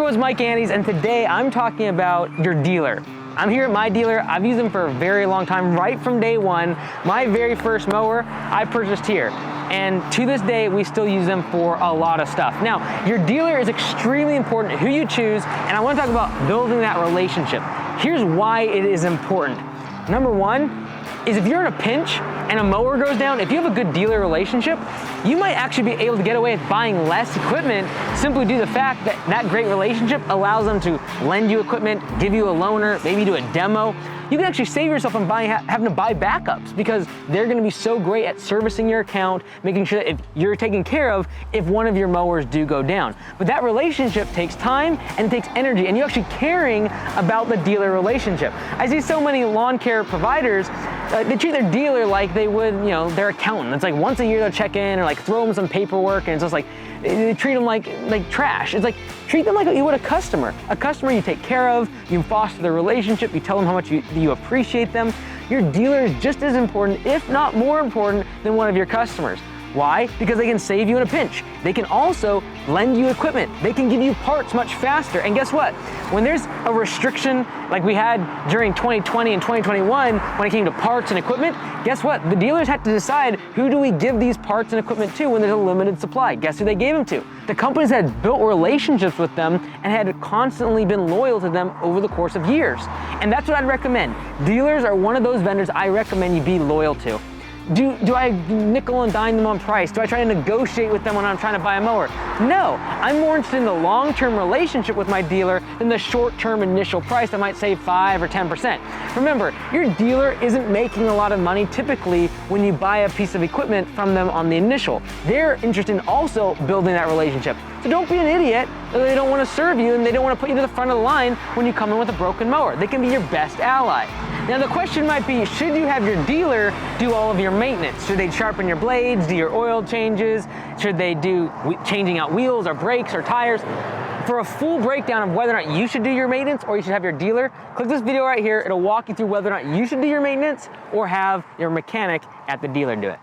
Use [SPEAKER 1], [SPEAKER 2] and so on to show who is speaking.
[SPEAKER 1] it's Mike Andes, and today I'm talking about your dealer. I'm here at my dealer. I've used them for a very long time, right from day one. My very first mower I purchased here. And to this day, we still use them for a lot of stuff. Now, your dealer is extremely important, who you choose, and I want to talk about building that relationship. Here's why it is important. Number one is if you're in a pinch and a mower goes down, if you have a good dealer relationship, you might actually be able to get away with buying less equipment simply due to the fact that that great relationship allows them to lend you equipment, give you a loaner, maybe do a demo. You can actually save yourself from having to buy backups because they're gonna be so great at servicing your account, making sure that if you're taken care of if one of your mowers do go down. But that relationship takes time and it takes energy, and you're actually caring about the dealer relationship. I see so many lawn care providers, they treat their dealer like they would, their accountant. It's like once a year they'll check in or like throw them some paperwork, and it's just like, they treat them like trash. It's like, treat them like you would a customer. A customer you take care of, you foster the relationship, you tell them how much you appreciate them. Your dealer is just as important, if not more important, than one of your customers. Why? Because they can save you in a pinch. They can also lend you equipment. They can give you parts much faster. And guess what? When there's a restriction like we had during 2020 and 2021 when it came to parts and equipment, guess what? The dealers had to decide, who do we give these parts and equipment to when there's a limited supply? Guess who they gave them to? The companies that had built relationships with them and had constantly been loyal to them over the course of years. And that's what I'd recommend. Dealers are one of those vendors I recommend you be loyal to. Do I nickel and dime them on price? Do I try to negotiate with them when I'm trying to buy a mower? No, I'm more interested in the long-term relationship with my dealer than the short-term initial price that might save 5 or 10%. Remember, your dealer isn't making a lot of money typically when you buy a piece of equipment from them on the initial. They're interested in also building that relationship. So don't be an idiot that they don't want to serve you and they don't want to put you to the front of the line when you come in with a broken mower. They can be your best ally. Now the question might be, should you have your dealer do all of your maintenance? Should they sharpen your blades, do your oil changes? Should they do changing out wheels or brakes or tires? For a full breakdown of whether or not you should do your maintenance or you should have your dealer, click this video right here. It'll walk you through whether or not you should do your maintenance or have your mechanic at the dealer do it.